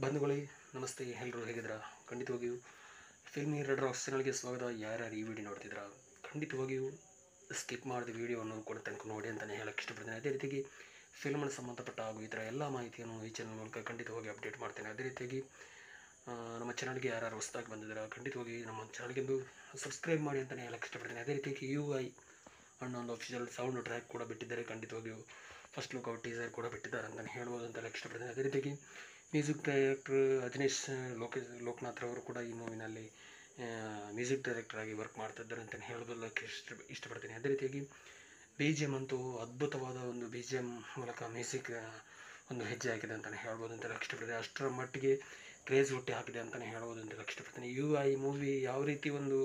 ಬಂಧುಗಳೇ ನಮಸ್ತೆ, ಎಲ್ಲರೂ ಹೇಗಿದ್ದೀರಾ? ಖಂಡಿತವಾಗಿಯೂ ಫಿಲ್ಮಿ ರೆಡ್ ರಾಕ್ಸ್ ಚಾನಲ್ಗೆ ಸ್ವಾಗತ. ಯಾರ್ಯಾರು ಈ ವಿಡಿಯೋ ನೋಡ್ತಿದ್ದೀರಾ ಖಂಡಿತವಾಗಿಯೂ ಸ್ಕಿಪ್ ಮಾಡಿದ ವಿಡಿಯೋವನ್ನು ಕೂಡ ತನಕ ನೋಡಿ ಅಂತಲೇ ಹೇಳಕ್ಕೆ ಇಷ್ಟಪಡ್ತೇನೆ. ಅದೇ ರೀತಿಯಾಗಿ ಫಿಲ್ಮ್ಗೆ ಸಂಬಂಧಪಟ್ಟ ಹಾಗೂ ಈ ಥರ ಎಲ್ಲ ಮಾಹಿತಿಯನ್ನು ಈ ಚಾನಲ್ ಮೂಲಕ ಖಂಡಿತವಾಗಿ ಅಪ್ಡೇಟ್ ಮಾಡ್ತೇನೆ. ಅದೇ ರೀತಿಯಾಗಿ ನಮ್ಮ ಚಾನಲ್ಗೆ ಯಾರು ಹೊಸದಾಗಿ ಬಂದಿದ್ದೀರಾ ಖಂಡಿತವಾಗಿ ನಮ್ಮ ಚಾನಲ್ಗೆಂದು ಸಬ್ಸ್ಕ್ರೈಬ್ ಮಾಡಿ ಅಂತಲೇ ಹೇಳಕ್ಕೆ ಇಷ್ಟಪಡ್ತೇನೆ. ಅದೇ ರೀತಿಯಾಗಿ UI ಅನ್ನೋ ಒಂದು ಅಫಿಷಿಯಲ್ ಸೌಂಡ್ ಟ್ರ್ಯಾಕ್ ಕೂಡ ಬಿಟ್ಟಿದ್ದಾರೆ. ಖಂಡಿತವಾಗಿಯೂ ಫಸ್ಟ್ ಲುಕ್ ಔಟ್ ಟೀಸರ್ ಕೂಡ ಬಿಟ್ಟಿದ್ದಾರೆ ಅಂತಲೇ ಹೇಳ್ಬೋದು ಅಂತ ಹೇಳಕ್ಕೆ ಇಷ್ಟಪಡ್ತೇನೆ. ಅದೇ ರೀತಿಯಾಗಿ ಮ್ಯೂಸಿಕ್ ಡೈರೆಕ್ಟ್ರ್ ಅಜನೀಶ್ ಲೋಕನಾಥ್ ಅವರು ಕೂಡ ಈ ಮೂವಿನಲ್ಲಿ ಮ್ಯೂಸಿಕ್ ಡೈರೆಕ್ಟರ್ ಆಗಿ ವರ್ಕ್ ಮಾಡ್ತಿದ್ದಾರೆ ಅಂತಲೇ ಹೇಳೋದಕ್ಕೆ ಇಷ್ಟಪಡ್ತೀನಿ. ಅದೇ ರೀತಿಯಾಗಿ BGM ಅಂತೂ ಅದ್ಭುತವಾದ ಒಂದು BGM ಮೂಲಕ ಮ್ಯೂಸಿಕ್ ಒಂದು ಹೆಜ್ಜೆ ಹಾಕಿದೆ ಅಂತಲೇ ಹೇಳ್ಬೋದು ಅಂತ ಇಷ್ಟಪಡ್ತೀನಿ. ಅಷ್ಟರ ಮಟ್ಟಿಗೆ ಕ್ರೇಜ್ ಹುಟ್ಟಿ ಹಾಕಿದೆ ಅಂತಲೇ ಹೇಳ್ಬೋದು ಅಂತ ಇಷ್ಟಪಡ್ತೀನಿ. UI ಮೂವಿ ಯಾವ ರೀತಿ ಒಂದು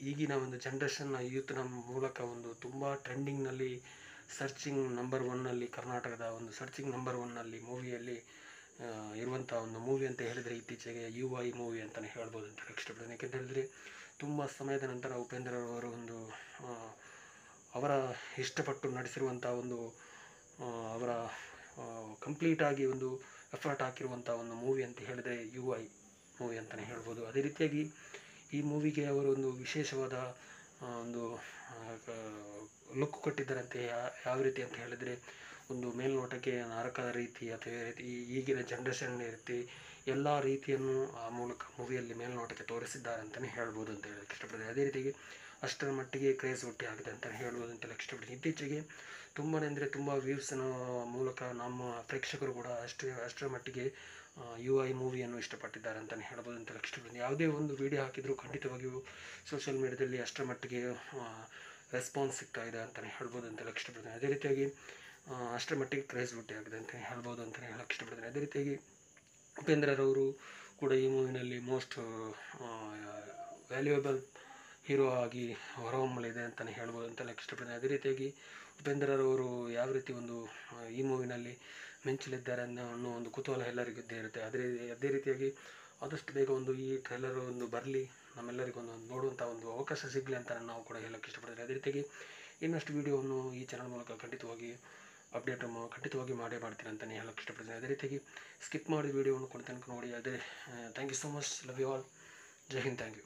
ಈಗಿನ ಒಂದು ಜನ್ರೇಷನ್ನ ಯೂತ್ನ ಮೂಲಕ ಒಂದು ತುಂಬ ಟ್ರೆಂಡಿಂಗ್ನಲ್ಲಿ ಸರ್ಚಿಂಗ್ ನಂಬರ್ ಒನ್ನಲ್ಲಿ ಕರ್ನಾಟಕದ ಒಂದು ಸರ್ಚಿಂಗ್ ನಂಬರ್ ಒನ್ನಲ್ಲಿ ಮೂವಿಯಲ್ಲಿ ಇರುವಂಥ ಒಂದು ಮೂವಿ ಅಂತ ಹೇಳಿದರೆ ಇತ್ತೀಚೆಗೆ UI ಮೂವಿ ಅಂತಲೇ ಹೇಳ್ಬೋದು ಅಂತ ಇಷ್ಟಪಡ್ತೀನಿ. ಯಾಕೆಂತ ಹೇಳಿದರೆ ತುಂಬ ಸಮಯದ ನಂತರ ಉಪೇಂದ್ರ ಅವರು ಒಂದು ಅವರ ಇಷ್ಟಪಟ್ಟು ನಡೆಸಿರುವಂಥ ಒಂದು ಅವರ ಕಂಪ್ಲೀಟಾಗಿ ಒಂದು ಎಫರ್ಟ್ ಹಾಕಿರುವಂಥ ಒಂದು ಮೂವಿ ಅಂತ ಹೇಳಿದರೆ UI ಮೂವಿ ಅಂತಲೇ ಹೇಳ್ಬೋದು. ಅದೇ ರೀತಿಯಾಗಿ ಈ ಮೂವಿಗೆ ಅವರು ಒಂದು ವಿಶೇಷವಾದ ಒಂದು ಲುಕ್ ಕೊಟ್ಟಿದ್ದಾರಂತೆ. ಯಾವ ರೀತಿ ಅಂತ ಹೇಳಿದರೆ ಒಂದು ಮೇಲ್ನೋಟಕ್ಕೆ ನರಕದ ರೀತಿ ಅಥವಾ ಈಗಿನ ಜನ್ರೇಷನ್ ರೀತಿ ಎಲ್ಲ ರೀತಿಯನ್ನು ಆ ಮೂಲಕ ಮೂವಿಯಲ್ಲಿ ಮೇಲ್ನೋಟಕ್ಕೆ ತೋರಿಸಿದ್ದಾರೆ ಅಂತಲೇ ಹೇಳ್ಬೋದು ಅಂತ ಹೇಳಕ್ಕೆ ಇಷ್ಟಪಡ್ತೀನಿ. ಅದೇ ರೀತಿಯಾಗಿ ಅಷ್ಟರ ಮಟ್ಟಿಗೆ ಕ್ರೇಜ್ ಹುಟ್ಟಿ ಆಗಿದೆ ಅಂತ ಹೇಳ್ಬೋದು ಅಂತ ಇಷ್ಟಪಡ್ತೀನಿ. ಇತ್ತೀಚೆಗೆ ತುಂಬಾ ಅಂದರೆ ತುಂಬ ವ್ಯೂವ್ಸ್ನ ಮೂಲಕ ನಮ್ಮ ಪ್ರೇಕ್ಷಕರು ಕೂಡ ಅಷ್ಟರ ಮಟ್ಟಿಗೆ UI ಮೂವಿಯನ್ನು ಇಷ್ಟಪಟ್ಟಿದ್ದಾರೆ ಅಂತಲೇ ಹೇಳ್ಬೋದು ಅಂತ ಇಷ್ಟಪಡ್ತೀನಿ. ಯಾವುದೇ ಒಂದು ವಿಡಿಯೋ ಹಾಕಿದರೂ ಖಂಡಿತವಾಗಿಯೂ ಸೋಷಿಯಲ್ ಮೀಡಿಯಾದಲ್ಲಿ ಅಷ್ಟರ ಮಟ್ಟಿಗೆ ರೆಸ್ಪಾನ್ಸ್ ಸಿಗ್ತಾ ಇದೆ ಅಂತಲೇ ಹೇಳ್ಬೋದು ಅಂತ ಇಷ್ಟಪಡ್ತೀನಿ. ಅದೇ ರೀತಿಯಾಗಿ ಅಷ್ಟರ ಮಟ್ಟಿಗೆ ಕ್ರೇಜ್ ಹುಟ್ಟಿ ಆಗಿದೆ ಅಂತ ಹೇಳ್ಬೋದು ಅಂತಲೇ ಹೇಳಕ್ಕೆ ಇಷ್ಟಪಡ್ತೀನಿ. ಅದೇ ರೀತಿಯಾಗಿ ಉಪೇಂದ್ರರವರು ಕೂಡ ಈ ಮೂವಿನಲ್ಲಿ ಮೋಸ್ಟ್ ವ್ಯಾಲ್ಯೂಯಬಲ್ ಹೀರೋ ಆಗಿ ಹೊರಹೊಮ್ಮಲಿದೆ ಅಂತಲೇ ಹೇಳ್ಬೋದು ಅಂತ ಇಷ್ಟಪಡ್ತೀನಿ. ಅದೇ ರೀತಿಯಾಗಿ ಉಪೇಂದ್ರರವರು ಯಾವ ರೀತಿ ಒಂದು ಈ ಮೂವಿನಲ್ಲಿ ಮಿಂಚಲಿದ್ದಾರೆ ಅನ್ನೋ ಒಂದು ಕುತೂಹಲ ಎಲ್ಲರಿಗೂ ಇದ್ದೇ ಇರುತ್ತೆ. ಅದೇ ರೀತಿಯಾಗಿ ಆದಷ್ಟು ಬೇಗ ಒಂದು ಈ ಟ್ರೈಲರ್ ಒಂದು ಬರಲಿ, ನಮ್ಮೆಲ್ಲರಿಗೂ ಒಂದು ನೋಡುವಂಥ ಒಂದು ಅವಕಾಶ ಸಿಗಲಿ ಅಂತ ನಾವು ಕೂಡ ಹೇಳಕ್ಕೆ ಇಷ್ಟಪಡ್ತೀನಿ. ಅದೇ ರೀತಿಯಾಗಿ ಇನ್ನಷ್ಟು ವಿಡಿಯೋವನ್ನು ಈ ಚಾನಲ್ ಮೂಲಕ ಖಂಡಿತವಾಗಿ ಖಂಡಿತವಾಗಿ ಮಾಡ್ತೀನಿ ಅಂತಲೇ ಹೇಳಕ್ಕೆ ಇಷ್ಟಪಡ್ತೀನಿ. ಅದೇ ರೀತಿಯಾಗಿ ಸ್ಕಿಪ್ ಮಾಡಿದ ವಿಡಿಯೋವನ್ನು ಕೂಡ ತನಕ ನೋಡಿ. ಅದೇ thank you so much, love you all, Jai Hind, thank you.